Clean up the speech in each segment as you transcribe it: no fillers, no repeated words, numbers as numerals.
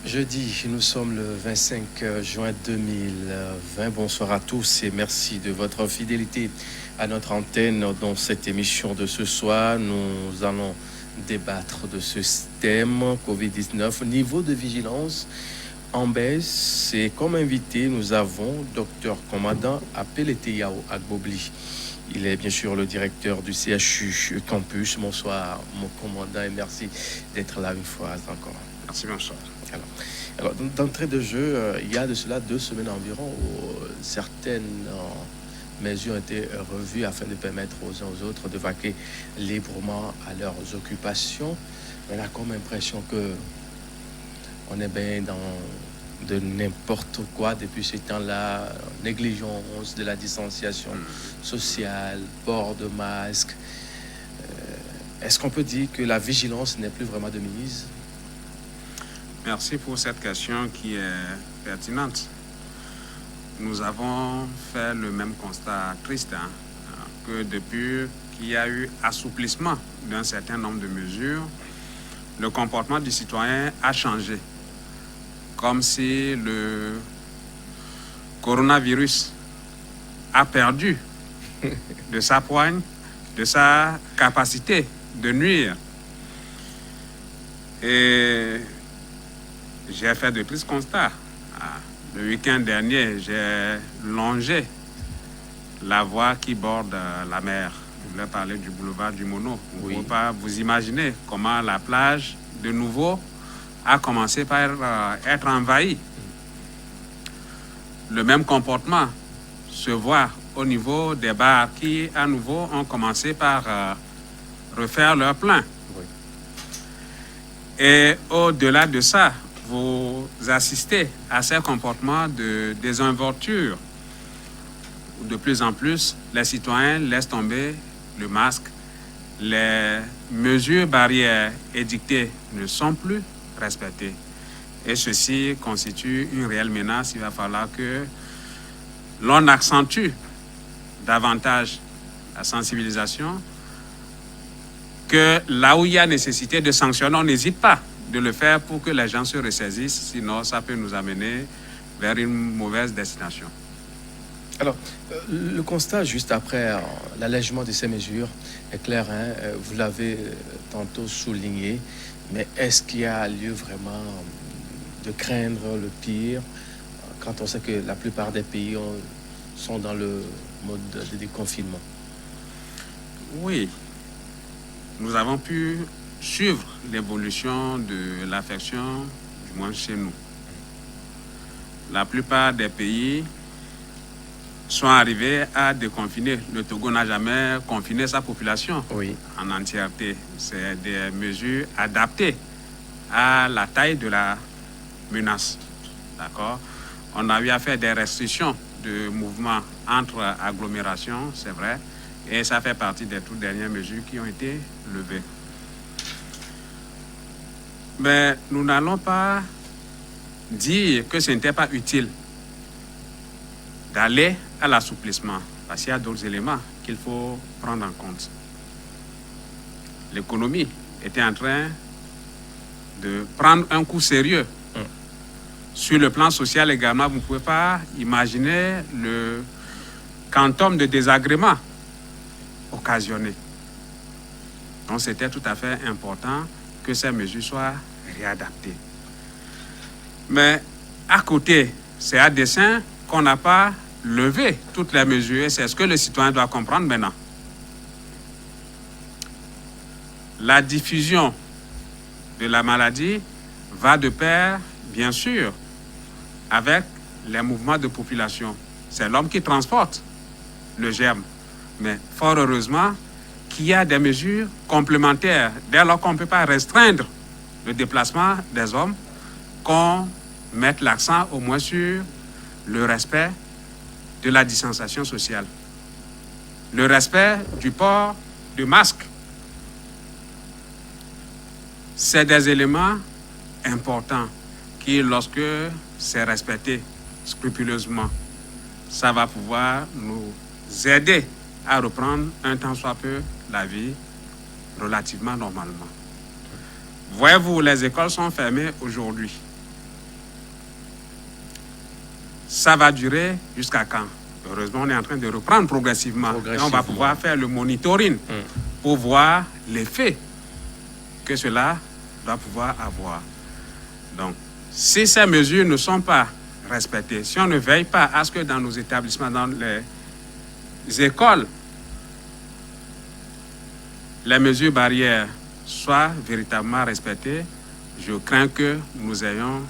Jeudi, nous sommes le 25 juin 2020. Bonsoir à tous et merci de votre fidélité à notre antenne. Dans cette émission de ce soir, nous allons débattre de ce thème COVID-19, niveau de vigilance en baisse. Et comme invité, nous avons Dr Commandant Apelete Yao Agbobli. Il est bien sûr le directeur du CHU Campus. Bonsoir, mon commandant, et merci d'être là une fois encore. Merci, bonsoir. Alors, d'entrée de jeu, il y a de cela 2 semaines environ où certaines mesures ont été revues afin de permettre aux uns aux autres de vaquer librement à leurs occupations. On a comme impression que on est bien dans de n'importe quoi depuis ce temps-là, négligence de la distanciation sociale, port de masque. Est-ce qu'on peut dire que la vigilance n'est plus vraiment de mise? Merci pour cette question qui est pertinente. Nous avons fait le même constat triste, que depuis qu'il y a eu assouplissement d'un certain nombre de mesures, le comportement du citoyen a changé. Comme si le coronavirus a perdu de sa poigne, de sa capacité de nuire. Et j'ai fait de tristes constats. Le week-end dernier, j'ai longé la voie qui borde la mer. Je voulais parler du boulevard du Mono. Vous ne pouvez pas vous imaginer comment la plage, de nouveau, a commencé par être envahie. Le même comportement se voit au niveau des bars qui, à nouveau, ont commencé par refaire leur plein. Oui. Et au-delà de ça, vous assistez à ces comportements de désinvolture. De plus en plus, les citoyens laissent tomber le masque. Les mesures barrières édictées ne sont plus respectées. Et ceci constitue une réelle menace. Il va falloir que l'on accentue davantage la sensibilisation, que là où il y a nécessité de sanctionner, on n'hésite pas de le faire pour que les gens se ressaisissent, sinon ça peut nous amener vers une mauvaise destination. Alors, le constat juste après l'allègement de ces mesures est clair, vous l'avez tantôt souligné, mais est-ce qu'il y a lieu vraiment de craindre le pire quand on sait que la plupart des pays sont dans le mode de déconfinement? Oui, nous avons pu suivre l'évolution de l'infection, du moins chez nous. La plupart des pays sont arrivés à déconfiner. Le Togo n'a jamais confiné sa population en entièreté. C'est des mesures adaptées à la taille de la menace. D'accord? On a eu à faire des restrictions de mouvement entre agglomérations, c'est vrai, et ça fait partie des toutes dernières mesures qui ont été levées. Mais nous n'allons pas dire que ce n'était pas utile d'aller à l'assouplissement, parce qu'il y a d'autres éléments qu'il faut prendre en compte. L'économie était en train de prendre un coup sérieux. Sur le plan social également, vous ne pouvez pas imaginer le quantum de désagréments occasionnés. Donc c'était tout à fait important que ces mesures soient réadaptées. Mais à côté, c'est à dessein qu'on n'a pas levé toutes les mesures. C'est ce que le citoyen doit comprendre maintenant. La diffusion de la maladie va de pair, bien sûr, avec les mouvements de population. C'est l'homme qui transporte le germe. Mais fort heureusement, qu'il y a des mesures complémentaires. Dès lors qu'on ne peut pas restreindre le déplacement des hommes, qu'on mette l'accent au moins sur le respect de la distanciation sociale, le respect du port du masque. C'est des éléments importants qui, lorsque c'est respecté scrupuleusement, ça va pouvoir nous aider à reprendre un tant soit peu la vie relativement normalement. Voyez-vous, les écoles sont fermées aujourd'hui. Ça va durer jusqu'à quand? Heureusement, on est en train de reprendre progressivement. Et on va pouvoir faire le monitoring pour voir l'effet que cela doit pouvoir avoir. Donc, si ces mesures ne sont pas respectées, si on ne veille pas à ce que dans nos établissements, dans les écoles, les mesures barrières soient véritablement respectées, je crains que nous ayons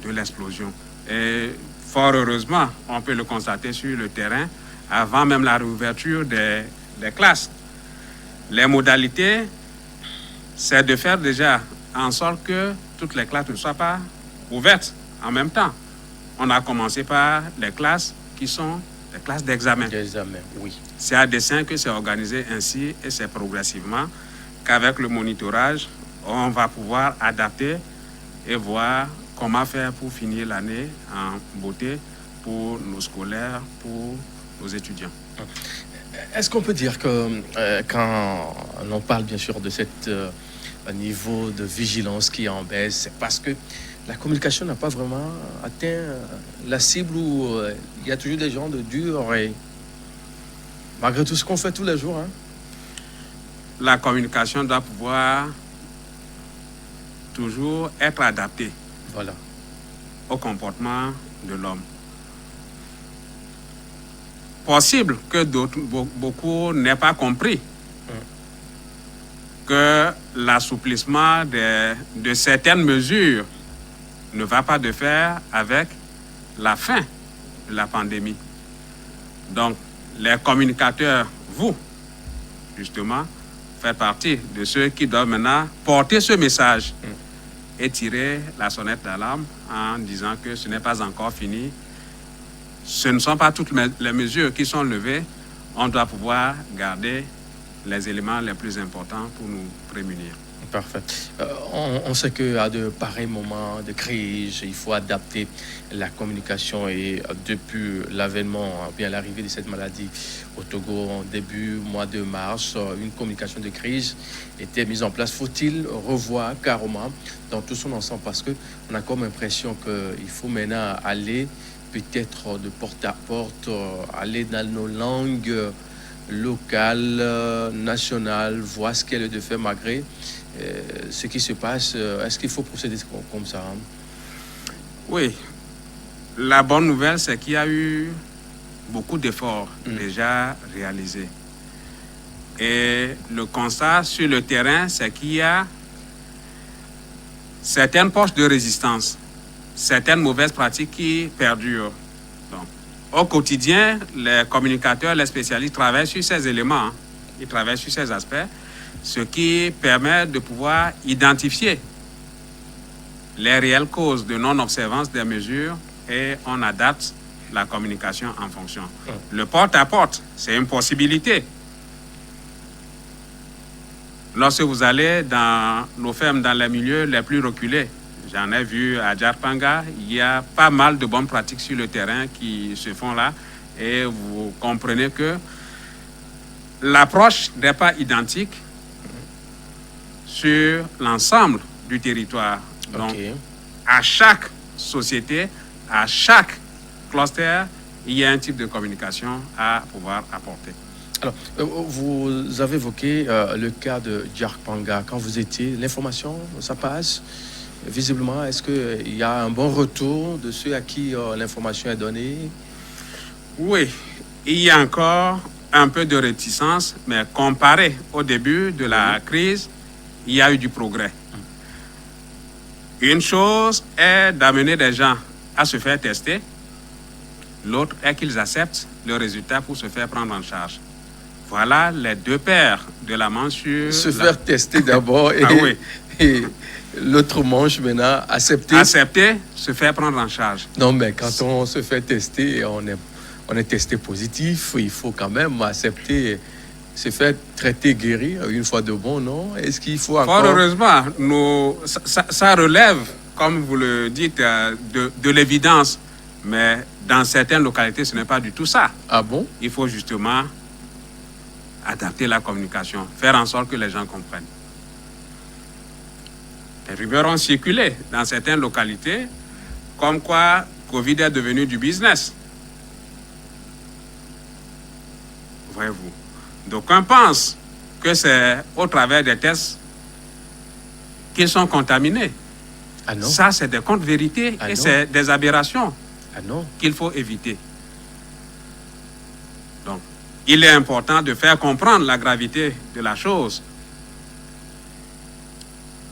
de l'explosion. Et fort heureusement, on peut le constater sur le terrain, avant même la réouverture des classes. Les modalités, c'est de faire déjà en sorte que toutes les classes ne soient pas ouvertes en même temps. On a commencé par les classes qui sont les classes d'examen. Oui. C'est à dessein que c'est organisé ainsi et c'est progressivement qu'avec le monitorage, on va pouvoir adapter et voir comment faire pour finir l'année en beauté pour nos scolaires, pour nos étudiants. Est-ce qu'on peut dire que quand on parle bien sûr de cet niveau de vigilance qui est en baisse, c'est parce que la communication n'a pas vraiment atteint la cible où il y a toujours des gens de durs et malgré tout ce qu'on fait tous les jours. La communication doit pouvoir toujours être adaptée au comportement de l'homme. Possible que beaucoup n'aient pas compris que l'assouplissement de certaines mesures ne va pas de pair avec la fin de la pandémie. Donc, les communicateurs, vous, justement, faites partie de ceux qui doivent maintenant porter ce message et tirer la sonnette d'alarme en disant que ce n'est pas encore fini. Ce ne sont pas toutes les mesures qui sont levées. On doit pouvoir garder les éléments les plus importants pour nous prémunir. Parfait. On sait qu'à de pareils moments de crise, il faut adapter la communication et depuis l'avènement, bien l'arrivée de cette maladie au Togo en début mois de mars, une communication de crise était mise en place. Faut-il revoir carrément dans tout son ensemble parce qu'on a comme impression qu'il faut maintenant aller peut-être de porte à porte, aller dans nos langues locales, nationales, voir ce qu'elle est de fait malgré ce qui se passe. Est-ce qu'il faut procéder comme ça? Oui. La bonne nouvelle, c'est qu'il y a eu beaucoup d'efforts déjà réalisés. Et le constat sur le terrain, c'est qu'il y a certaines poches de résistance, certaines mauvaises pratiques qui perdurent. Donc, au quotidien, les communicateurs, les spécialistes travaillent sur ces éléments, ils travaillent sur ces aspects, ce qui permet de pouvoir identifier les réelles causes de non-observance des mesures et on adapte la communication en fonction. Le porte-à-porte, c'est une possibilité. Lorsque vous allez dans nos fermes, dans les milieux les plus reculés, j'en ai vu à Djarpanga, il y a pas mal de bonnes pratiques sur le terrain qui se font là et vous comprenez que l'approche n'est pas identique sur l'ensemble du territoire. Donc, à chaque société, à chaque cluster, il y a un type de communication à pouvoir apporter. Alors, vous avez évoqué le cas de Djarpanga. Quand vous étiez, l'information, ça passe visiblement. Est-ce qu'il y a un bon retour de ceux à qui l'information est donnée? Oui, il y a encore un peu de réticence, mais comparé au début de la crise, il y a eu du progrès. Une chose est d'amener des gens à se faire tester. L'autre est qu'ils acceptent le résultat pour se faire prendre en charge. Voilà les deux paires de la manche sur... Se faire tester d'abord et, oui. et l'autre manche maintenant, accepter. Accepter, se faire prendre en charge. Non, mais quand on se fait tester et on est testé positif, il faut quand même accepter, se faire traiter, guérir une fois de bon, non? Est-ce qu'il faut encore... Fort heureusement, ça relève, comme vous le dites, de l'évidence. Mais dans certaines localités, ce n'est pas du tout ça. Ah bon? Il faut justement adapter la communication, faire en sorte que les gens comprennent. Les rumeurs ont circulé dans certaines localités, comme quoi Covid est devenu du business. Voyez-vous. D'aucuns pensent que c'est au travers des tests qu'ils sont contaminés. Ah non? Ça, c'est des contre-vérités et c'est des aberrations qu'il faut éviter. Donc, il est important de faire comprendre la gravité de la chose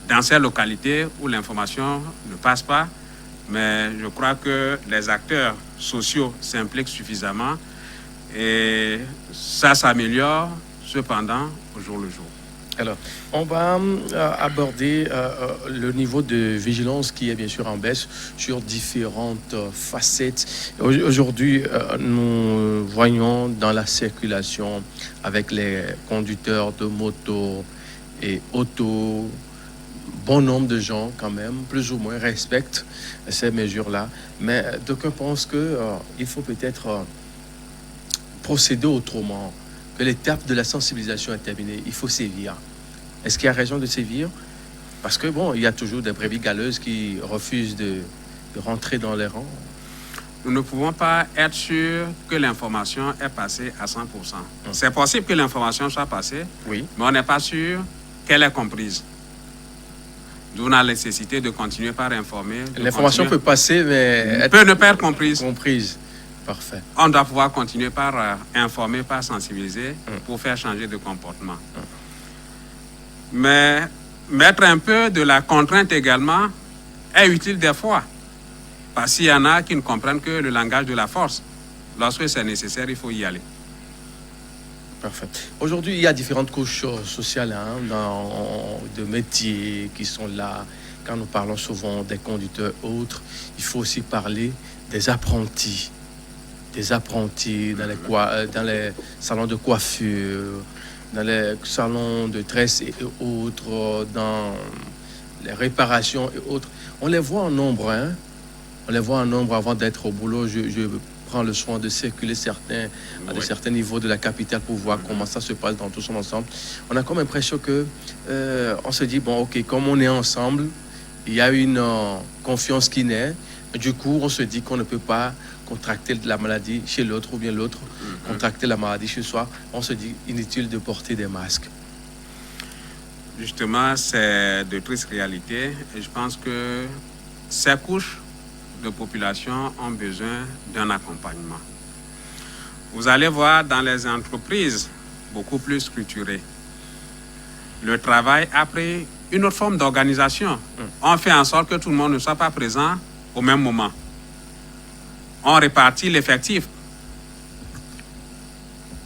dans ces localités où l'information ne passe pas, mais je crois que les acteurs sociaux s'impliquent suffisamment et ça s'améliore cependant au jour le jour. Alors, on va aborder le niveau de vigilance qui est bien sûr en baisse sur différentes facettes. Aujourd'hui, nous voyons dans la circulation avec les conducteurs de moto et auto, bon nombre de gens quand même, plus ou moins, respectent ces mesures-là. Mais d'aucuns pensent qu'il faut peut-être procéder autrement, que l'étape de la sensibilisation est terminée, il faut sévir. Est-ce qu'il y a raison de sévir? Parce que bon, il y a toujours des brebis galeuses qui refusent de rentrer dans les rangs. Nous ne pouvons pas être sûrs que l'information est passée à 100%. C'est possible que l'information soit passée, oui, mais on n'est pas sûr qu'elle est comprise. D'où la nécessité de continuer par informer. L'information peut passer, mais peut ne pas être comprise. Parfait. On doit pouvoir continuer par informer, par sensibiliser, pour faire changer de comportement. Mais mettre un peu de la contrainte également est utile des fois. Parce qu'il y en a qui ne comprennent que le langage de la force. Lorsque c'est nécessaire, il faut y aller. Parfait. Aujourd'hui, il y a différentes couches sociales de métiers qui sont là. Quand nous parlons souvent des conducteurs autres, il faut aussi parler des apprentis. Des apprentis dans les salons de coiffure, dans les salons de tresse et autres, dans les réparations et autres. On les voit en nombre, hein? On les voit en nombre avant d'être au boulot. Je prends le soin de circuler à de certains niveaux de la capitale pour voir comment ça se passe dans tout son ensemble. On a comme l'impression que on se dit, bon, ok, comme on est ensemble, il y a une confiance qui naît. Du coup, on se dit qu'on ne peut pas contracter la maladie chez l'autre ou bien l'autre contracter la maladie chez soi. On se dit inutile de porter des masques. Justement, c'est de tristes réalités et je pense que ces couches de population ont besoin d'un accompagnement. Vous allez voir dans les entreprises beaucoup plus structurées, le travail a pris une autre forme d'organisation. On fait en sorte que tout le monde ne soit pas présent au même moment. On répartit l'effectif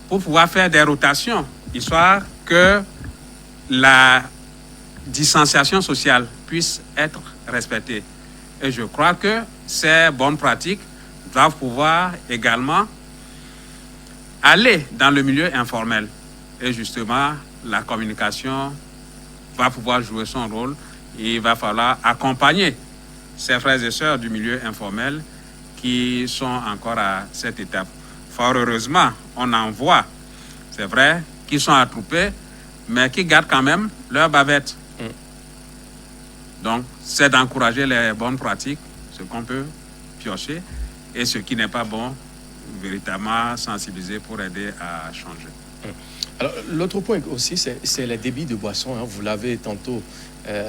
pour pouvoir faire des rotations, histoire que la distanciation sociale puisse être respectée. Et je crois que ces bonnes pratiques doivent pouvoir également aller dans le milieu informel. Et justement, la communication va pouvoir jouer son rôle et il va falloir accompagner ces frères et sœurs du milieu informel qui sont encore à cette étape. Fort heureusement, on en voit, c'est vrai, qui sont attroupés, mais qui gardent quand même leur bavette. Donc, c'est d'encourager les bonnes pratiques, ce qu'on peut piocher, et ce qui n'est pas bon, véritablement sensibiliser pour aider à changer. Alors, l'autre point aussi, c'est les débits de boissons. Hein. Vous l'avez tantôt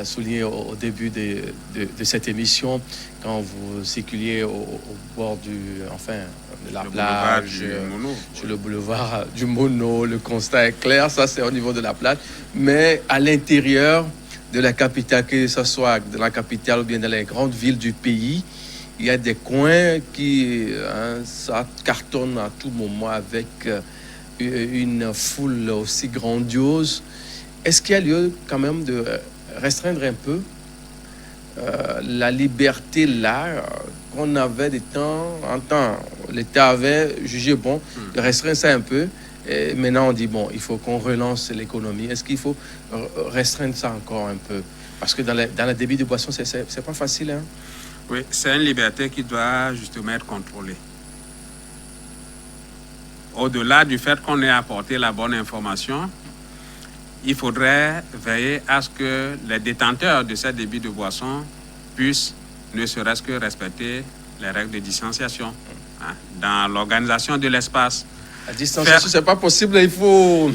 souligné au début de cette émission, quand vous circuliez au bord de la plage, sur le boulevard du Mono. Le constat est clair, ça c'est au niveau de la plage. Mais à l'intérieur de la capitale, que ce soit dans la capitale ou bien dans les grandes villes du pays, il y a des coins qui ça cartonne à tout moment avec une foule aussi grandiose, est-ce qu'il y a lieu quand même de restreindre un peu la liberté là qu'on avait des temps en temps? L'État avait jugé bon de restreindre ça un peu. Et maintenant, on dit, bon, il faut qu'on relance l'économie. Est-ce qu'il faut restreindre ça encore un peu? Parce que dans la débit de boisson, c'est pas facile, hein? Oui, c'est une liberté qui doit justement être contrôlée. Au-delà du fait qu'on ait apporté la bonne information, il faudrait veiller à ce que les détenteurs de ces débits de boissons puissent ne serait-ce que respecter les règles de distanciation dans l'organisation de l'espace. La distanciation, c'est pas possible, il faut...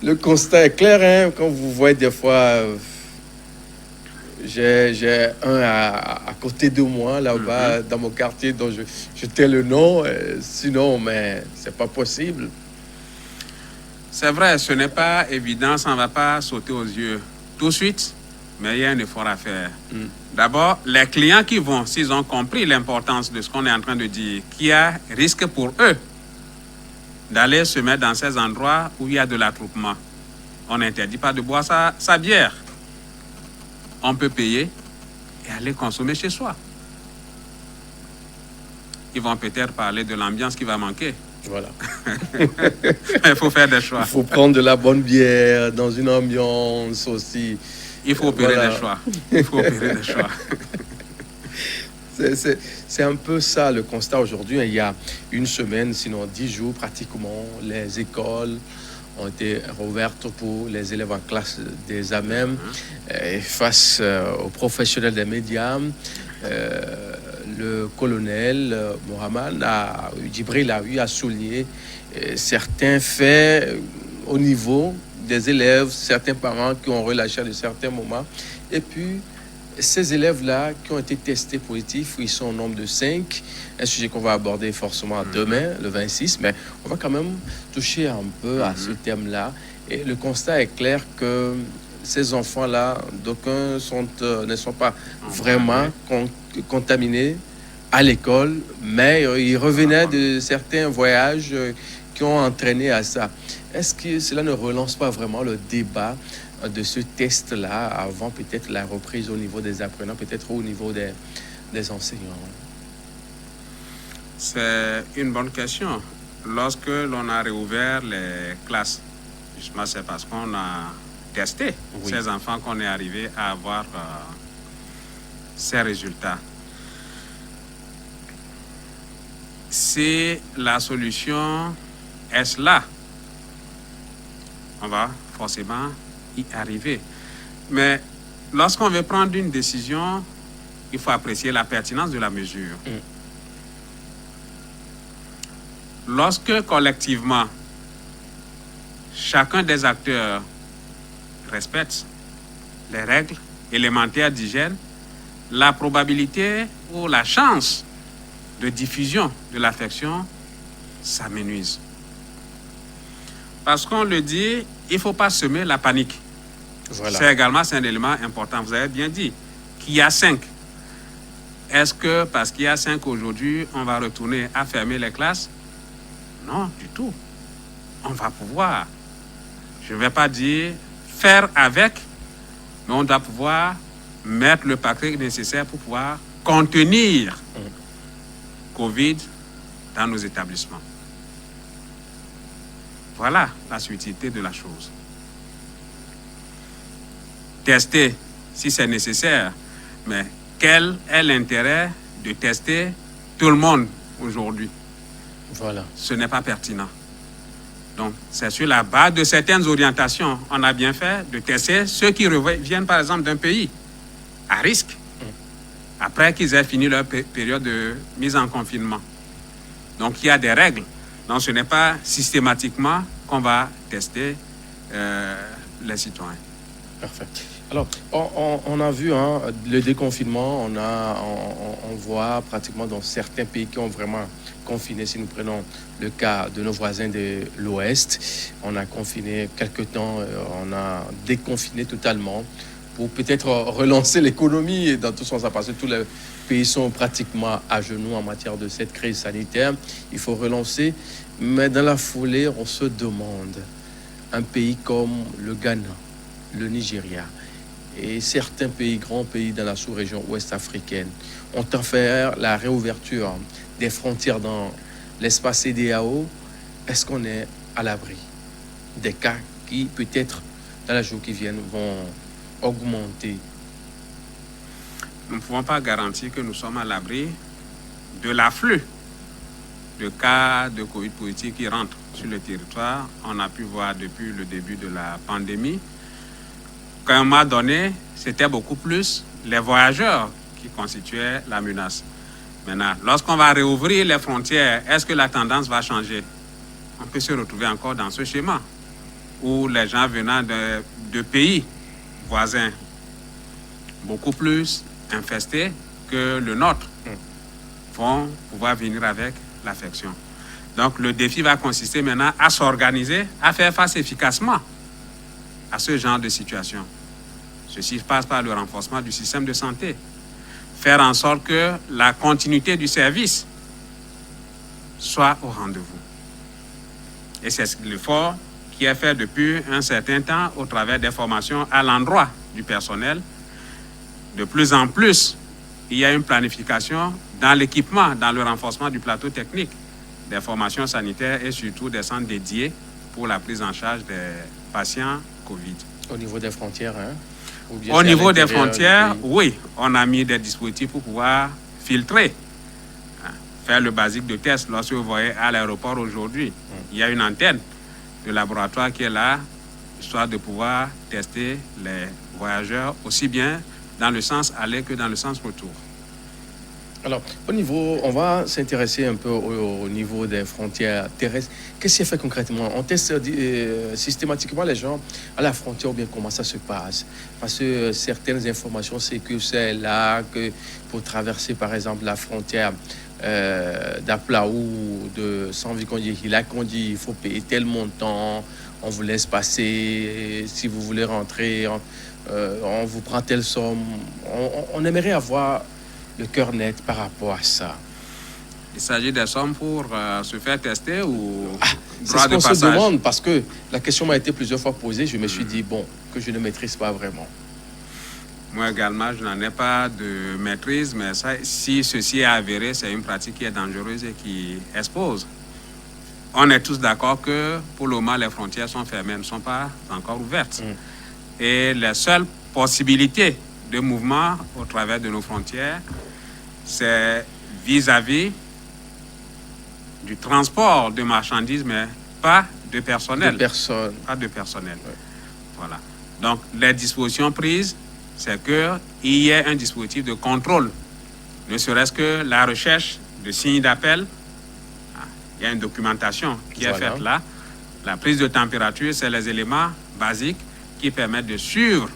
Le constat est clair, hein, quand vous voyez des fois... J'ai un à côté de moi, là-bas, dans mon quartier, dont je tais le nom. Sinon, mais c'est pas possible. C'est vrai, ce n'est pas évident, ça ne va pas sauter aux yeux tout de suite, mais il y a un effort à faire. D'abord, les clients qui vont, s'ils ont compris l'importance de ce qu'on est en train de dire, qu'il y a risque pour eux d'aller se mettre dans ces endroits où il y a de l'attroupement. On n'interdit pas de boire sa bière. On peut payer et aller consommer chez soi. Ils vont peut-être parler de l'ambiance qui va manquer. Voilà. Il faut faire des choix. Il faut prendre de la bonne bière dans une ambiance aussi. Il faut opérer des choix. Il faut opérer des choix. C'est un peu ça le constat aujourd'hui. Il y a une semaine, sinon 10 jours pratiquement, les écoles ont été rouvertes pour les élèves en classe des AMEM. Et face aux professionnels des médias, le colonel Mohamed Djibril a eu à souligner certains faits au niveau des élèves, certains parents qui ont relâché à de certains moments. Et puis, ces élèves-là qui ont été testés positifs, ils sont au nombre de 5, un sujet qu'on va aborder forcément demain, le 26, mais on va quand même toucher un peu à ce thème-là. Et le constat est clair que ces enfants-là, d'aucuns ne sont pas vraiment contaminés à l'école, mais ils revenaient de certains voyages qui ont entraîné à ça. Est-ce que cela ne relance pas vraiment le débat de ce test-là avant peut-être la reprise au niveau des apprenants, peut-être au niveau des enseignants? C'est une bonne question. Lorsque l'on a réouvert les classes, justement, c'est parce qu'on a testé ces enfants qu'on est arrivé à avoir ces résultats. Si la solution est là, on va forcément y arriver. Mais lorsqu'on veut prendre une décision, il faut apprécier la pertinence de la mesure. Lorsque collectivement, chacun des acteurs respecte les règles élémentaires d'hygiène, la probabilité ou la chance de diffusion de l'affection s'amenuise. Parce qu'on le dit, il ne faut pas semer la panique. Voilà. C'est également un élément important. Vous avez bien dit qu'il y a 5. Est-ce que parce qu'il y a 5 aujourd'hui, on va retourner à fermer les classes? Non, du tout. On va pouvoir, je ne vais pas dire faire avec, mais on doit pouvoir mettre le paquet nécessaire pour pouvoir contenir Covid dans nos établissements. Voilà la subtilité de la chose. Tester si c'est nécessaire, mais quel est l'intérêt de tester tout le monde aujourd'hui? Voilà. Ce n'est pas pertinent. Donc, c'est sur la base de certaines orientations, on a bien fait de tester ceux qui reviennent, par exemple, d'un pays à risque, après qu'ils aient fini leur période de mise en confinement. Donc, il y a des règles. Donc, ce n'est pas systématiquement qu'on va tester les citoyens. Parfait. Alors, on a vu le déconfinement, on voit pratiquement dans certains pays qui ont vraiment confiné. Si nous prenons le cas de nos voisins de l'Ouest, on a confiné quelque temps, on a déconfiné totalement pour peut-être relancer l'économie et dans tout sens, parce que tous les pays sont pratiquement à genoux en matière de cette crise sanitaire. Il faut relancer, mais dans la foulée, on se demande, un pays comme le Ghana, le Nigeria et certains pays, grands pays dans la sous-région ouest africaine, ont offert la réouverture des frontières dans l'espace CEDEAO. Est-ce qu'on est à l'abri des cas qui, peut-être, dans les jours qui viennent, vont augmenter? Nous ne pouvons pas garantir que nous sommes à l'abri de l'afflux de cas de Covid positifs qui rentrent sur le territoire. On a pu voir depuis le début de la pandémie qu'à un moment donné, c'était beaucoup plus les voyageurs qui constituaient la menace. Maintenant, lorsqu'on va réouvrir les frontières, est-ce que la tendance va changer? On peut se retrouver encore dans ce schéma où les gens venant de pays voisins beaucoup plus infestés que le nôtre vont pouvoir venir avec l'affection. Donc le défi va consister maintenant à s'organiser, à faire face efficacement à ce genre de situation. Ceci passe par le renforcement du système de santé. Faire en sorte que la continuité du service soit au rendez-vous. Et c'est l'effort qui est fait depuis un certain temps au travers des formations à l'endroit du personnel. De plus en plus, il y a une planification dans l'équipement, dans le renforcement du plateau technique, des formations sanitaires et surtout des centres dédiés pour la prise en charge des patients COVID. Au niveau des frontières, hein? Au niveau des frontières, oui, on a mis des dispositifs pour pouvoir filtrer, faire le basique de test. Lorsque vous voyez à l'aéroport aujourd'hui, il y a une antenne de laboratoire qui est là, histoire de pouvoir tester les voyageurs aussi bien dans le sens aller que dans le sens retour. Alors, au niveau, on va s'intéresser un peu au niveau des frontières terrestres. Qu'est-ce qui est fait concrètement? On teste systématiquement les gens à la frontière ou bien comment ça se passe? Parce que certaines informations, c'est que c'est là que pour traverser, par exemple, la frontière d'Apla ou de Sanvi-Kondi, là qu'on dit il faut payer tel montant, on vous laisse passer, si vous voulez rentrer, on vous prend telle somme. On aimerait avoir le cœur net par rapport à ça. Il s'agit des sommes pour se faire tester ou c'est ce qu'on se demande, parce que la question m'a été plusieurs fois posée. Je me suis dit, bon, que je ne maîtrise pas vraiment. Moi également, je n'en ai pas de maîtrise, mais ça, si ceci est avéré, c'est une pratique qui est dangereuse et qui expose. On est tous d'accord que pour le moment, les frontières sont fermées, elles ne sont pas encore ouvertes. Et les seules possibilités de mouvement au travers de nos frontières, c'est vis-à-vis du transport de marchandises, mais pas de personnel. De personnes. Pas de personnel. Ouais. Voilà. Donc, les dispositions prises, c'est qu'il y ait un dispositif de contrôle, ne serait-ce que la recherche de signes d'appel. Il y a une documentation qui est faite là. La prise de température, c'est les éléments basiques qui permettent de suivre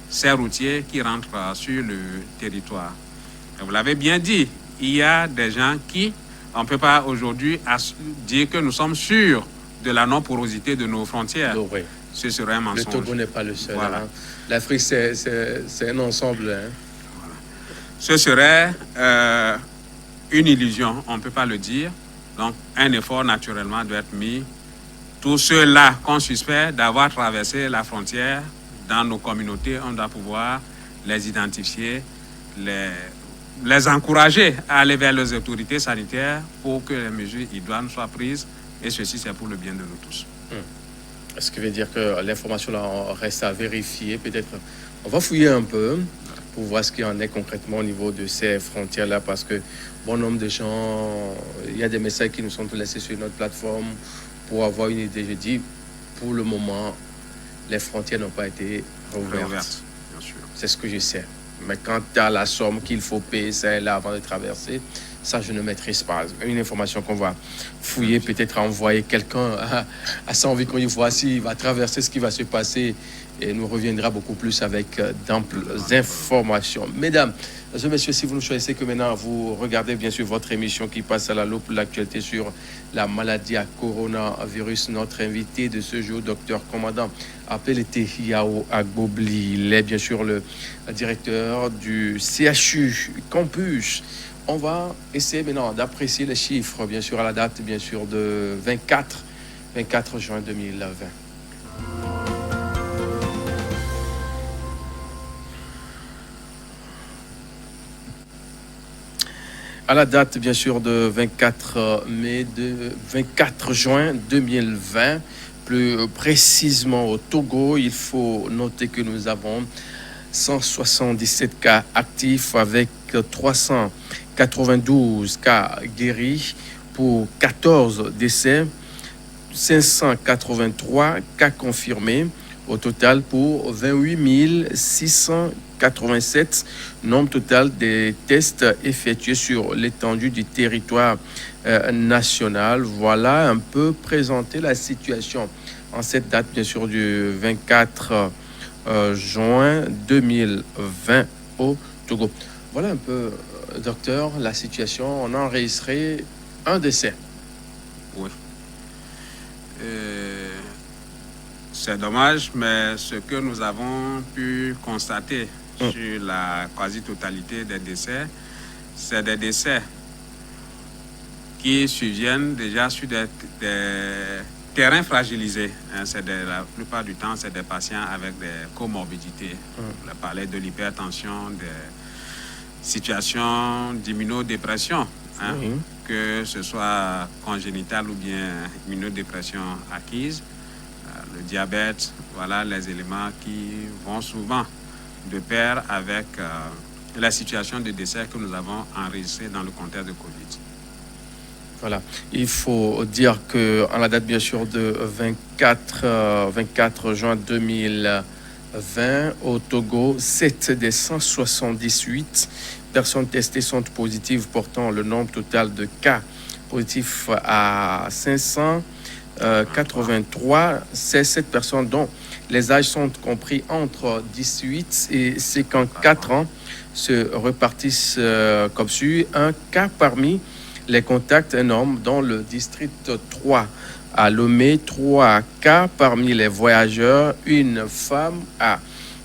ces routiers qui rentrent sur le territoire. Et vous l'avez bien dit, il y a des gens qui, on ne peut pas aujourd'hui dire que nous sommes sûrs de la non-porosité de nos frontières. Oui. Ce serait un mensonge. Le Togo n'est pas le seul. Voilà. Hein. L'Afrique, c'est un ensemble. Hein. Voilà. Ce serait une illusion, on ne peut pas le dire. Donc, un effort naturellement doit être mis. Tous ceux-là qu'on suspect d'avoir traversé la frontière dans nos communautés, on doit pouvoir les identifier, les encourager à aller vers les autorités sanitaires pour que les mesures idoines soient prises. Et ceci, c'est pour le bien de nous tous. Ce qui veut dire que l'information là reste à vérifier. Peut-être on va fouiller un peu pour voir ce qu'il en est concrètement au niveau de ces frontières-là, parce que bon nombre de gens, il y a des messages qui nous sont laissés sur notre plateforme pour avoir une idée. Je dis, pour le moment, les frontières n'ont pas été rouvertes. Bien sûr. C'est ce que je sais. Mais quant à la somme qu'il faut payer, ça là avant de traverser, ça je ne maîtrise pas. Une information qu'on va fouiller, peut-être envoyer quelqu'un à Sanvi qu'on y voit s'il va traverser, ce qui va se passer et nous reviendra beaucoup plus avec d'amples informations. Mesdames et messieurs, si vous nous choisissez que maintenant vous regardez bien sûr votre émission qui passe à la loupe l'actualité sur la maladie à coronavirus, notre invité de ce jour, docteur commandant Apelete Yao Agbobli, il est bien sûr le directeur du CHU Campus. On va essayer maintenant d'apprécier les chiffres, bien sûr, à la date, bien sûr, de 24 juin 2020. À la date, bien sûr, de 24 juin 2020, plus précisément au Togo, il faut noter que nous avons 177 cas actifs avec 392 cas guéris pour 14 décès, 583 cas confirmés au total pour 28 687 nombre total des tests effectués sur l'étendue du territoire national. Voilà un peu présenter la situation en cette date, bien sûr, du 24 juin 2020 au Togo. Voilà un peu, docteur, la situation. On a enregistré un décès. Oui. C'est dommage, mais ce que nous avons pu constater sur la quasi-totalité des décès, c'est des décès qui surviennent déjà sur des terrains fragilisés. La plupart du temps, c'est des patients avec des comorbidités. On a parlé de l'hypertension, des situations d'immunodépression, que ce soit congénitale ou bien immunodépression acquise. Le diabète, voilà les éléments qui vont souvent de pair avec la situation de décès que nous avons enregistrée dans le contexte de Covid. Voilà, il faut dire qu'en la date bien sûr de 24 juin 2020 au Togo, 7 des 178 personnes testées sont positives, portant le nombre total de cas positifs à 583. C'est 7 personnes dont les âges sont compris entre 18 et 54 ans se repartissent comme suit. Un cas parmi les contacts énormes dans le district 3 à Lomé, 3 cas parmi les voyageurs, une femme à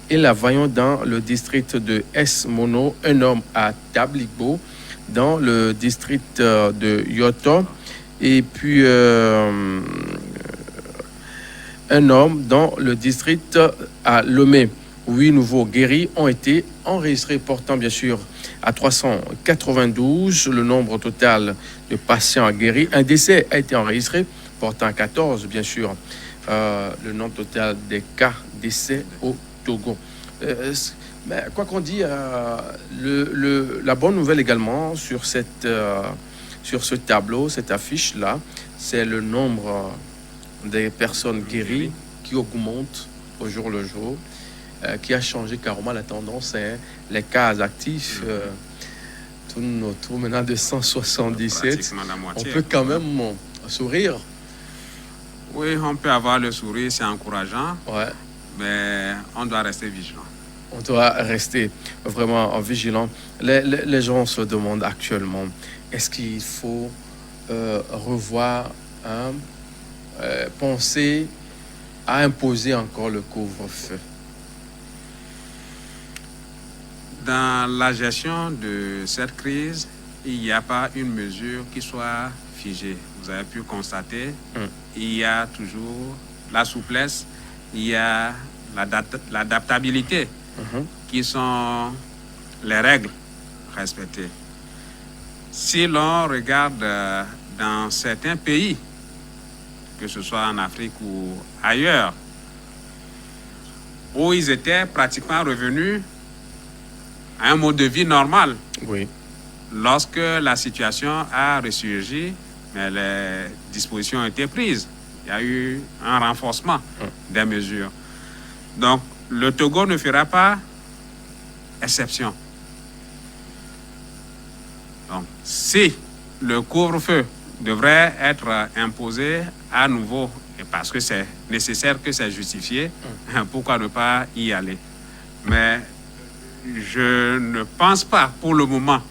Elavayon dans le district de S-Mono, un homme à Tabligbo dans le district de Yoto et puis un homme dans le district à Lomé. 8 nouveaux guéris ont été enregistrés, portant bien sûr à 392 le nombre total de patients guéris. Un décès a été enregistré, portant à 14, bien sûr, le nombre total des cas décès au Togo. Mais quoi qu'on dit, la bonne nouvelle également sur ce tableau, cette affiche-là, c'est le nombre des personnes guéries qui augmente au jour le jour. Qui a changé carrément la tendance. Les cas actifs tournent autour maintenant de 177. On peut quand même sourire. Oui, on peut avoir le sourire, c'est encourageant. Ouais. Mais on doit rester vigilant. On doit rester vraiment vigilant. Les gens se demandent actuellement, est-ce qu'il faut revoir, penser à imposer encore le couvre-feu? Dans la gestion de cette crise, il n'y a pas une mesure qui soit figée. Vous avez pu constater, il y a toujours la souplesse, il y a l'adaptabilité, qui sont les règles respectées. Si l'on regarde dans certains pays, que ce soit en Afrique ou ailleurs, où ils étaient pratiquement revenus à un mode de vie normal. Oui. Lorsque la situation a ressurgi, mais les dispositions ont été prises. Il y a eu un renforcement des mesures. Donc, le Togo ne fera pas exception. Donc, si le couvre-feu devrait être imposé à nouveau, et parce que c'est nécessaire que c'est justifié, pourquoi ne pas y aller? Mais je ne pense pas pour le moment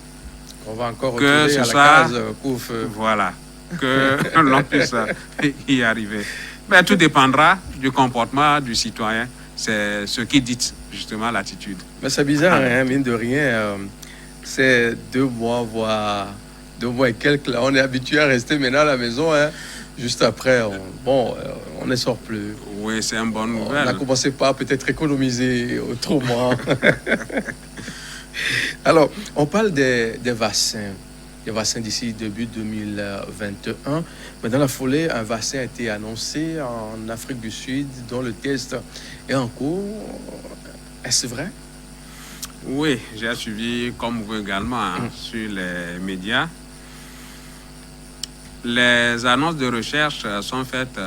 On va encore que retourner ce à soit, la case couvre-feu. voilà, que l'on puisse y arriver. Mais tout dépendra du comportement du citoyen. C'est ce qui dit justement l'attitude. Mais c'est bizarre, hein, mine de rien. C'est 2 mois, voire 2 mois et quelques. Là, on est habitué à rester maintenant à la maison. Hein. Juste après, on ne sort plus. Oui, c'est une bonne On nouvelle. a commencé par peut-être économiser autrement. Alors, on parle des vaccins. Des vaccins d'ici début 2021. Mais dans la foulée, un vaccin a été annoncé en Afrique du Sud dont le test est en cours. Est-ce vrai? Oui, j'ai suivi comme vous également sur les médias. Les annonces de recherche sont faites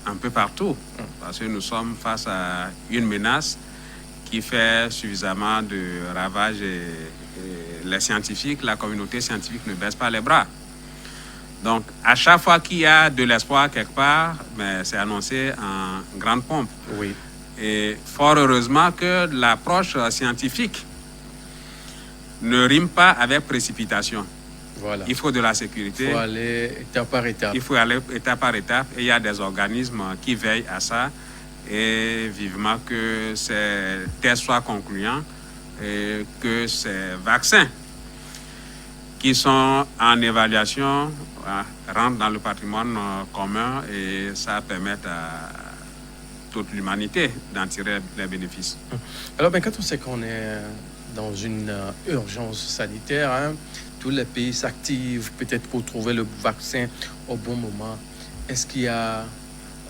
un peu partout parce que nous sommes face à une menace qui fait suffisamment de ravages et les scientifiques, la communauté scientifique ne baisse pas les bras. Donc, à chaque fois qu'il y a de l'espoir quelque part, mais c'est annoncé en grande pompe. Oui. Et fort heureusement que l'approche scientifique ne rime pas avec précipitation. Voilà. Il faut de la sécurité. Il faut aller étape par étape. Il faut aller étape par étape. Et il y a des organismes qui veillent à ça. Et vivement que ces tests soient concluants et que ces vaccins qui sont en évaluation rentrent dans le patrimoine commun et ça permet à toute l'humanité d'en tirer les bénéfices. Alors, quand on sait qu'on est dans une urgence sanitaire, hein, tous les pays s'activent peut-être pour trouver le vaccin au bon moment. Est-ce qu'il y a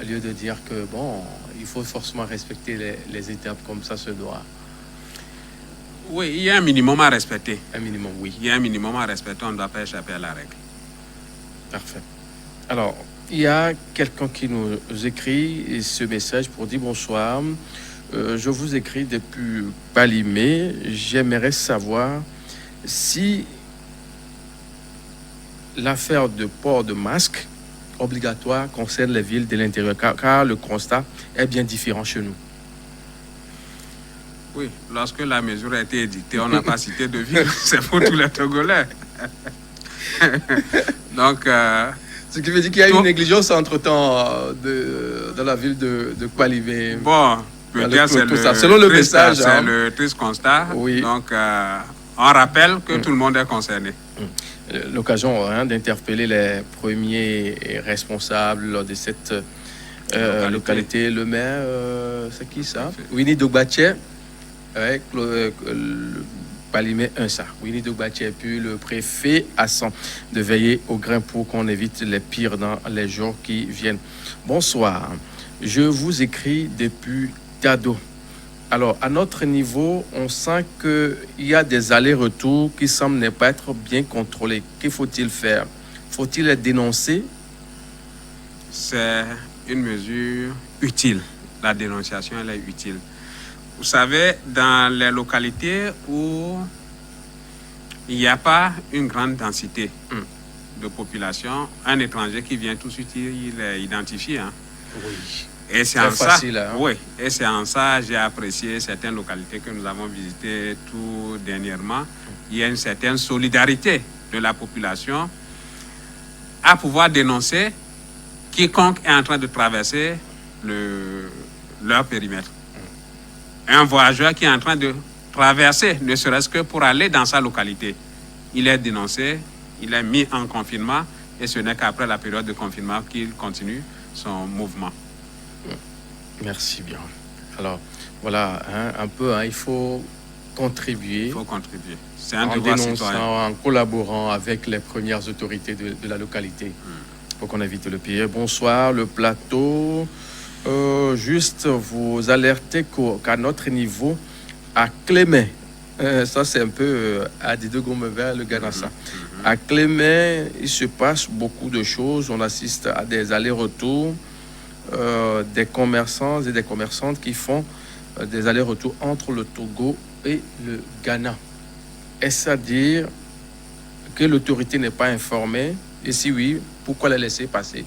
lieu de dire que, bon, il faut forcément respecter les étapes comme ça se doit? Oui, il y a un minimum à respecter. Un minimum, oui. Il y a un minimum à respecter, on ne doit pas échapper à la règle. Parfait. Alors, il y a quelqu'un qui nous écrit ce message pour dire bonsoir. Je vous écris depuis Palimé. J'aimerais savoir si l'affaire de port de masque obligatoire concerne les villes de l'intérieur, car le constat est bien différent chez nous. Oui, lorsque la mesure a été édictée, on n'a pas cité de ville, c'est pour tous les Togolais. Donc, ce qui veut dire qu'il y a une négligence entre-temps dans la ville de Palimé. Bon, peut-être c'est selon le message. C'est le triste constat. Oui. Donc, on rappelle que tout le monde est concerné. L'occasion d'interpeller les premiers responsables de cette localité. Le maire, c'est qui ça? Winnie Dogbache, avec le Palimé 1 ça. Winnie Dogbache, puis le préfet Hassan, de veiller au grain pour qu'on évite les pires dans les jours qui viennent. Bonsoir, je vous écris depuis Tado. Alors, à notre niveau, on sent qu'il y a des allers-retours qui semblent ne pas être bien contrôlés. Que faut-il faire? Faut-il les dénoncer? C'est une mesure utile. La dénonciation, elle est utile. Vous savez, dans les localités où il n'y a pas une grande densité de population, un étranger qui vient tout de suite, il est identifié. Hein. Oui. Et c'est en ça, facile, hein? oui, et c'est en ça j'ai apprécié certaines localités que nous avons visitées tout dernièrement. Il y a une certaine solidarité de la population à pouvoir dénoncer quiconque est en train de traverser leur périmètre. Un voyageur qui est en train de traverser, ne serait-ce que pour aller dans sa localité, il est dénoncé, il est mis en confinement et ce n'est qu'après la période de confinement qu'il continue son mouvement. Merci bien. Alors, voilà, un peu, il faut contribuer. Il faut contribuer. C'est un en devoir dénonçant, citoyen. en collaborant avec les premières autorités de la localité pour qu'on évite le pire. Bonsoir, le plateau. Juste vous alerter qu'à notre niveau, à Clément, ça c'est un peu à Dido Gomevert, le Ganassa. À Clément, il se passe beaucoup de choses. On assiste à des allers-retours. Des commerçants et des commerçantes qui font des allers-retours entre le Togo et le Ghana. Est-ce à dire que l'autorité n'est pas informée? Et si oui, pourquoi la laisser passer?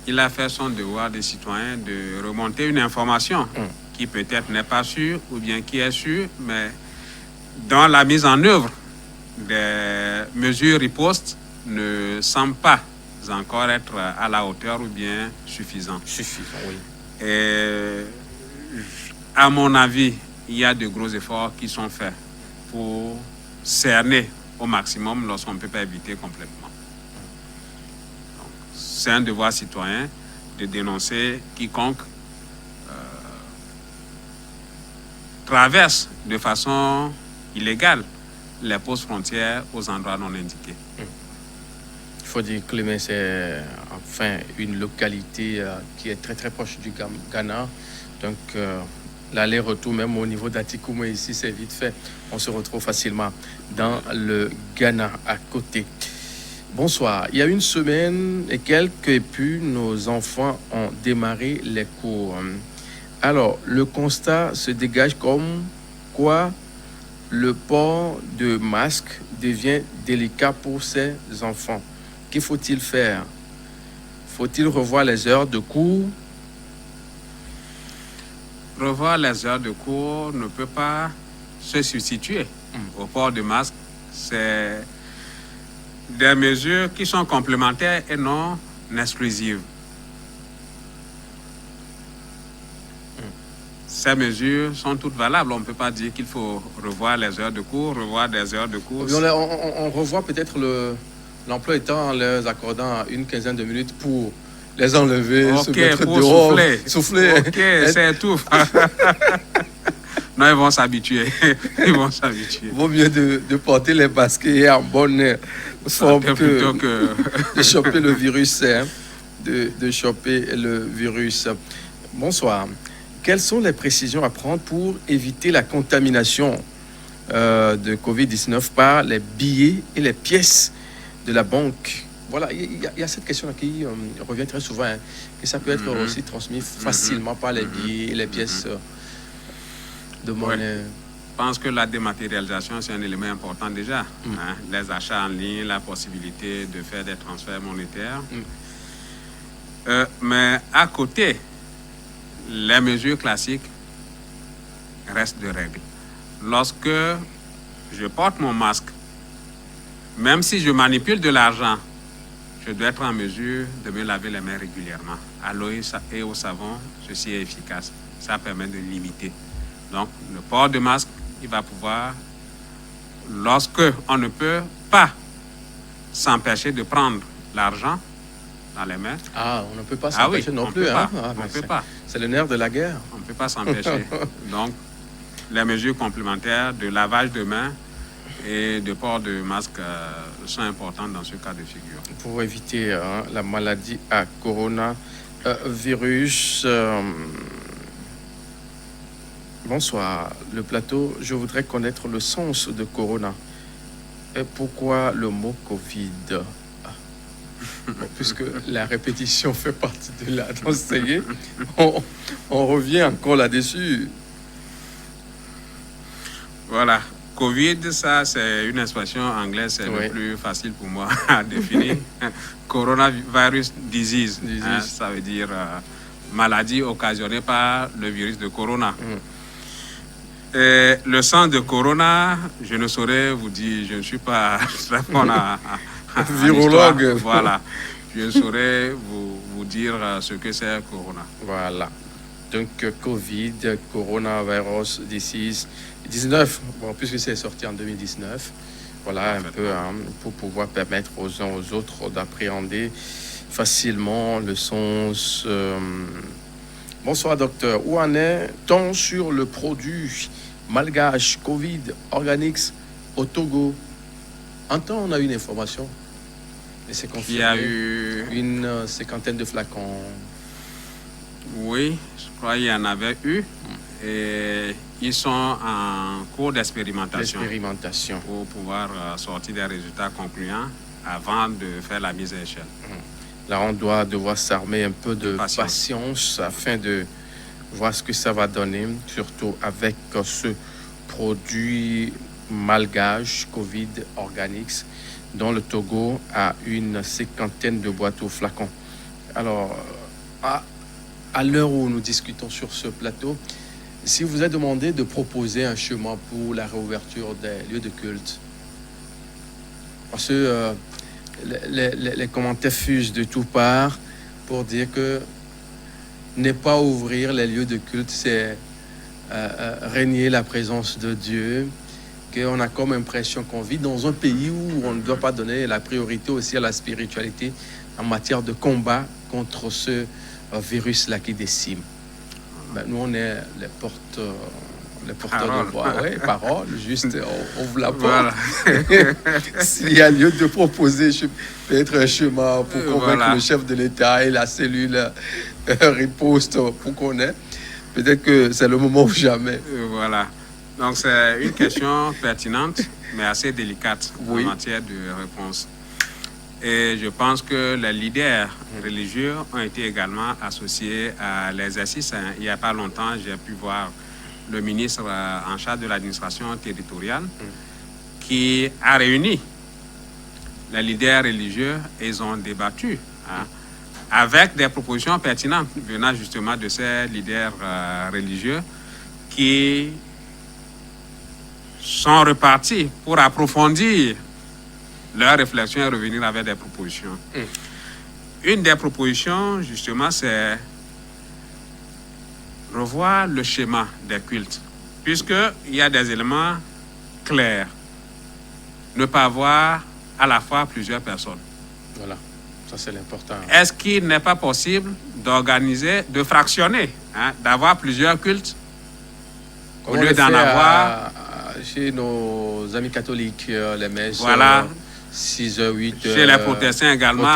il a fait son devoir de citoyen de remonter une information qui peut-être n'est pas sûre ou bien qui est sûre, mais dans la mise en œuvre des mesures ripostes ne semble pas encore être à la hauteur ou bien suffisant. Suffisant, oui. Et à mon avis, il y a de gros efforts qui sont faits pour cerner au maximum lorsqu'on ne peut pas éviter complètement. C'est un devoir citoyen de dénoncer quiconque traverse de façon illégale les postes frontières aux endroits non indiqués. Il faut dire que Clément, c'est enfin une localité qui est très très proche du Ghana. Donc l'aller-retour, même au niveau d'Atikoumé ici, c'est vite fait. On se retrouve facilement dans le Ghana à côté. Bonsoir. Il y a une semaine et quelques et puis nos enfants ont démarré les cours. Alors, le constat se dégage comme quoi le port de masque devient délicat pour ces enfants. Que faut-il faire? Faut-il revoir les heures de cours? Revoir les heures de cours ne peut pas se substituer au port de masque. C'est des mesures qui sont complémentaires et non exclusives. Ces mesures sont toutes valables. On ne peut pas dire qu'il faut revoir les heures de cours, revoir des heures de cours. On revoit peut-être l'emploi étant en leur accordant une quinzaine de minutes pour les enlever, se mettre pour dehors, souffler. Ok, c'est tout. Non, ils vont s'habituer. Ils vont s'habituer. Il vaut mieux de porter les basquets en bonne forme plutôt que de choper le virus. Hein, de choper le virus. Bonsoir. Quelles sont les précisions à prendre pour éviter la contamination de Covid-19 par les billets et les pièces de la banque? Voilà, il y a cette question qui revient très souvent, hein, que ça peut être aussi transmis facilement par les billets et les pièces de monnaie. Ouais. Je pense que la dématérialisation, c'est un élément important déjà. Hein, les achats en ligne, la possibilité de faire des transferts monétaires. Mais à côté, les mesures classiques restent de règle. Lorsque je porte mon masque, même si je manipule de l'argent, je dois être en mesure de me laver les mains régulièrement. À l'eau et au savon, ceci est efficace. Ça permet de limiter. Donc, le port de masque, il va pouvoir, lorsque on ne peut pas s'empêcher de prendre l'argent dans les mains. Ah, on ne peut pas s'empêcher non plus. On ne peut pas. C'est le nerf de la guerre. On ne peut pas s'empêcher. Donc, les mesures complémentaires de lavage de mains et de port de masque sont importantes dans ce cas de figure. Pour éviter la maladie à coronavirus. Bonsoir, le plateau. Je voudrais connaître le sens de corona. Et pourquoi le mot Covid? Bon, puisque la répétition fait partie de la d'enseigner, on revient encore là-dessus. Voilà. Covid, ça, c'est une expression anglaise, c'est le plus facile pour moi à définir. Coronavirus disease. Hein, ça veut dire maladie occasionnée par le virus de corona. Et le sens de corona, je ne saurais vous dire, je ne suis pas très bon à virologue. Voilà. Je ne saurais vous dire ce que c'est corona. Voilà. Donc, Covid, coronavirus disease 19, bon, puisque c'est sorti en 2019, voilà un peu pour pouvoir permettre aux uns aux autres d'appréhender facilement le sens. Bonsoir docteur, où en est-on sur le produit malgache Covid Organics au Togo? En temps, on a une information, et c'est confirmé. Il y a eu une cinquantaine de flacons. Oui, je crois qu'il y en avait eu. Et ils sont en cours d'expérimentation pour pouvoir sortir des résultats concluants avant de faire la mise à échelle. Là, on doit devoir s'armer un peu de patience afin de voir ce que ça va donner, surtout avec ce produit malgache Covid Organics dont le Togo a une cinquantaine de boîtes aux flacons Alors, à, à l'heure où nous discutons sur ce plateau, si vous êtes demandé de proposer un chemin pour la réouverture des lieux de culte, parce que les commentaires fusent de toutes parts pour dire que ne pas ouvrir les lieux de culte, c'est régner la présence de Dieu, qu'on a comme impression qu'on vit dans un pays où on ne doit pas donner la priorité aussi à la spiritualité en matière de combat contre ce virus-là qui décime. Ben, nous, on est les porteurs de voix, oui, parole, juste on ouvre la porte. Voilà. S'il y a lieu de proposer peut-être un chemin pour convaincre le chef de l'État et la cellule riposte pour qu'on ait, peut-être que c'est le moment ou jamais. Voilà. Donc, c'est une question pertinente, mais assez délicate en matière de réponse. Et je pense que les leaders religieux ont été également associés à l'exercice. Il n'y a pas longtemps, j'ai pu voir le ministre en charge de l'administration territoriale qui a réuni les leaders religieux et ils ont débattu avec des propositions pertinentes venant justement de ces leaders religieux qui sont repartis pour approfondir leurs réflexions et revenir avec des propositions. Une des propositions, justement, c'est revoir le schéma des cultes, puisqu'il y a des éléments clairs. Ne pas avoir à la fois plusieurs personnes. Voilà, ça c'est l'important. Est-ce qu'il n'est pas possible d'organiser, de fractionner, d'avoir plusieurs cultes au lieu d'en avoir chez nos amis catholiques, les messes. Voilà. 6h, 8h. Chez les protestants également,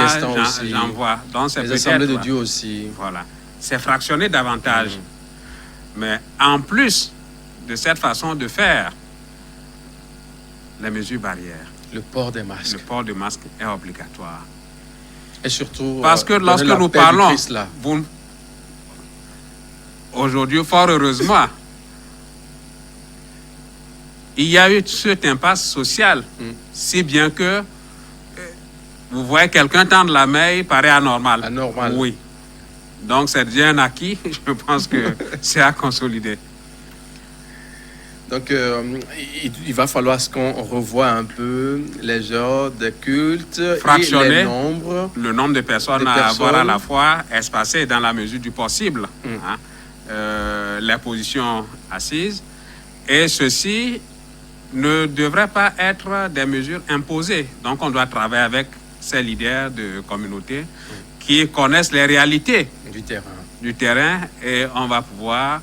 j'en vois. Donc, c'est les assemblées de Dieu aussi. Voilà. C'est fractionner davantage. Mais en plus de cette façon de faire, les mesures barrières. Le port des masques. Le port des masques est obligatoire. Et surtout, parce que lorsque nous parlons, aujourd'hui, fort heureusement, il y a eu cette impasse sociale, si bien que vous voyez quelqu'un tendre la main, il paraît anormal. Anormal. Oui. Donc, c'est déjà un acquis. Je pense que c'est à consolider. Donc, il va falloir qu'on revoie un peu les heures de culte fractionner et le nombre de personnes à avoir à la fois, espacées dans la mesure du possible. Les positions assises. Et ceci ne devrait pas être des mesures imposées. Donc, on doit travailler avec ces leaders de communauté qui connaissent les réalités du terrain et on va pouvoir,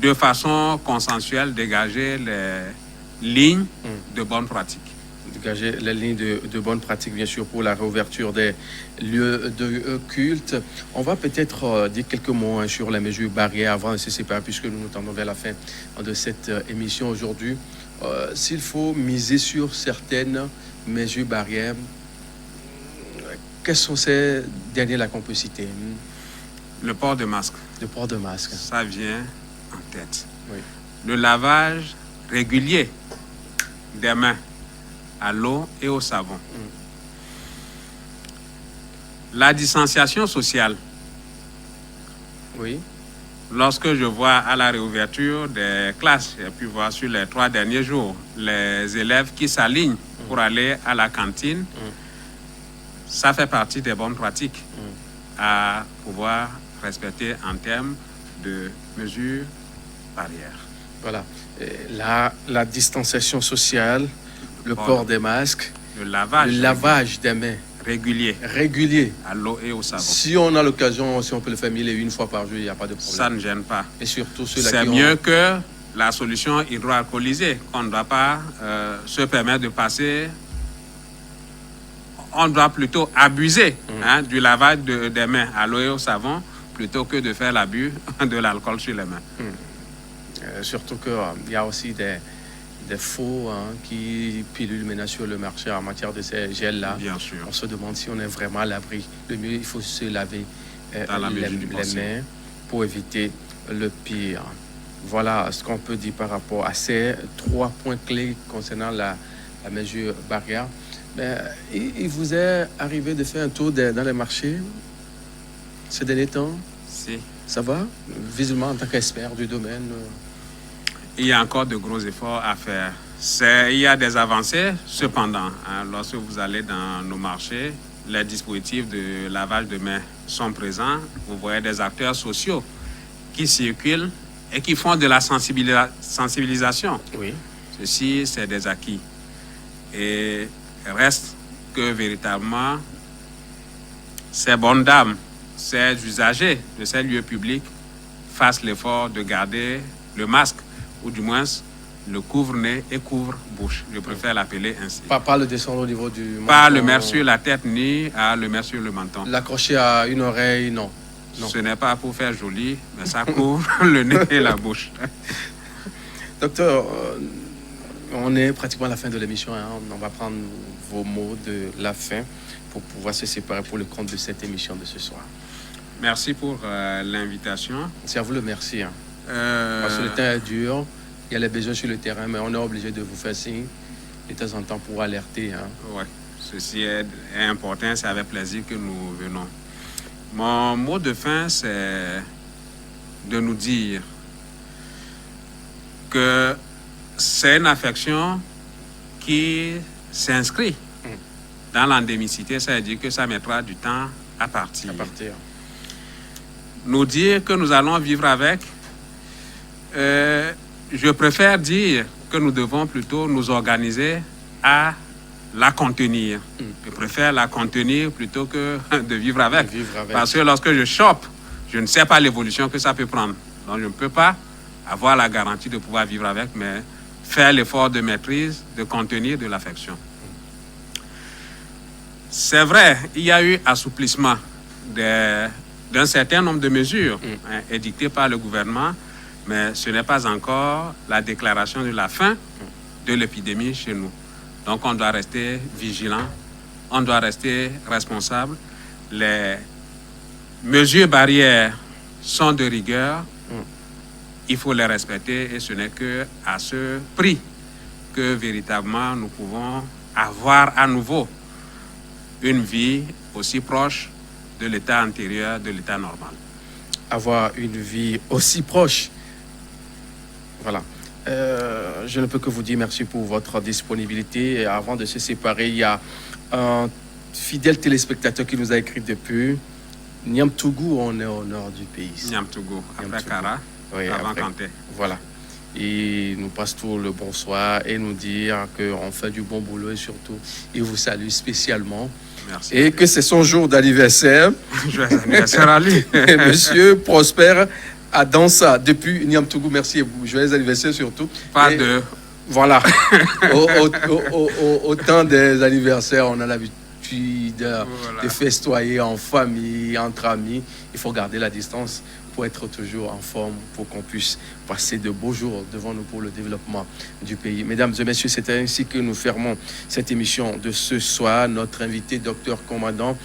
de façon consensuelle, dégager les lignes de bonne pratique. Dégager les lignes de bonne pratique, bien sûr, pour la réouverture des lieux de culte. On va peut-être dire quelques mots sur les mesures barrières avant de se séparer, puisque nous nous tendons vers la fin de cette émission aujourd'hui. S'il faut miser sur certaines mesures barrières, quelles sont ces dernières qu'on peut citer? Le port de masque. Le port de masque. Ça vient en tête. Oui. Le lavage régulier des mains à l'eau et au savon. La distanciation sociale. Oui. Lorsque je vois à la réouverture des classes, j'ai pu voir sur les 3 derniers jours, les élèves qui s'alignent pour aller à la cantine, ça fait partie des bonnes pratiques à pouvoir respecter en termes de mesures barrières. Voilà. La distanciation sociale, le port des masques, le lavage des mains. Régulier. À l'eau et au savon. Si on a l'occasion, si on peut le faire 1000 et une fois par jour, il n'y a pas de problème. Ça ne gêne pas. Et surtout ceux-là c'est mieux que la solution hydroalcoolisée, qu'on ne doit pas se permettre de passer. On doit plutôt abuser du lavage des mains à l'eau et au savon plutôt que de faire l'abus de l'alcool sur les mains. Surtout qu'il y a aussi des faux qui pilulent maintenant sur le marché en matière de ces gels-là. Bien sûr. On se demande si on est vraiment à l'abri. Le mieux, il faut se laver les mains pour éviter le pire. Voilà ce qu'on peut dire par rapport à ces 3 points clés concernant la mesure barrière. Mais il vous est arrivé de faire un tour dans les marchés? ces derniers temps? Si. Ça va? Visiblement, en tant qu'expert du domaine. Il y a encore de gros efforts à faire. Il y a des avancées, cependant. Lorsque vous allez dans nos marchés, les dispositifs de lavage de mains sont présents. Vous voyez des acteurs sociaux qui circulent et qui font de la sensibilisation. Oui. Ceci, c'est des acquis. Et reste que véritablement, ces bonnes dames, ces usagers de ces lieux publics fassent l'effort de garder le masque, ou du moins le couvre-nez et couvre-bouche. Je préfère l'appeler ainsi. Pas le descendre au niveau du menton. Pas le mettre sur la tête ni à le mettre sur le menton. L'accrocher à une oreille, non. Ce n'est pas pour faire joli, mais ça couvre le nez et la bouche. Docteur, on est pratiquement à la fin de l'émission. Hein. On va prendre vos mots de la fin pour pouvoir se séparer pour le compte de cette émission de ce soir. Merci pour l'invitation. C'est à vous le merci. Hein. Parce que le temps est dur, il y a les besoins sur le terrain, mais on est obligé de vous faire signe de temps en temps pour alerter. Hein. Oui, ceci est important, c'est avec plaisir que nous venons. Mon mot de fin, c'est de nous dire que c'est une affection qui s'inscrit dans l'endémicité, c'est-à-dire que ça mettra du temps à partir. Nous dire que nous allons vivre avec, je préfère dire que nous devons plutôt nous organiser à la contenir. Je préfère la contenir plutôt que de vivre avec. Parce que lorsque je chope, je ne sais pas l'évolution que ça peut prendre. Donc je ne peux pas avoir la garantie de pouvoir vivre avec, mais faire l'effort de maîtrise, de contenir de l'affection. C'est vrai, il y a eu assouplissement d'un certain nombre de mesures édictées par le gouvernement, mais ce n'est pas encore la déclaration de la fin de l'épidémie chez nous. Donc on doit rester vigilant, on doit rester responsable. Les mesures barrières sont de rigueur, il faut les respecter et ce n'est qu'à ce prix que véritablement nous pouvons avoir à nouveau une vie aussi proche de l'état antérieur, de l'état normal. Avoir une vie aussi proche. Voilà. Je ne peux que vous dire merci pour votre disponibilité. Et avant de se séparer, il y a un fidèle téléspectateur qui nous a écrit depuis Niamtougou, on est au nord du pays. Niamtougou, après Kara, oui, avant Kanté. Voilà. Il nous passe tout le bonsoir et nous dire qu'on fait du bon boulot et surtout, il vous salue spécialement. Merci. Et que c'est son jour d'anniversaire. Joyeux anniversaire à lui. Monsieur Prosper à Dansa depuis Niamtougou. Merci et vous. Joyeux anniversaire surtout. Voilà. Au temps des anniversaires, on a l'habitude de festoyer en famille, entre amis. Il faut garder la distance pour être toujours en forme, pour qu'on puisse passer de beaux jours devant nous pour le développement du pays. Mesdames et messieurs, c'est ainsi que nous fermons cette émission de ce soir. Notre invité, docteur commandant,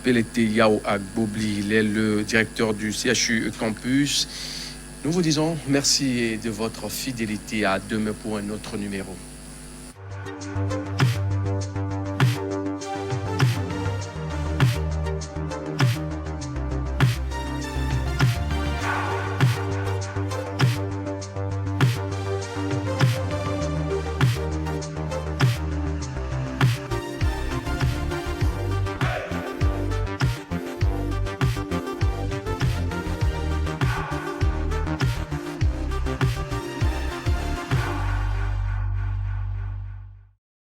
Pelete Yao Agbobli, il est le directeur du CHU Campus. Nous vous disons merci de votre fidélité. À demain pour un autre numéro.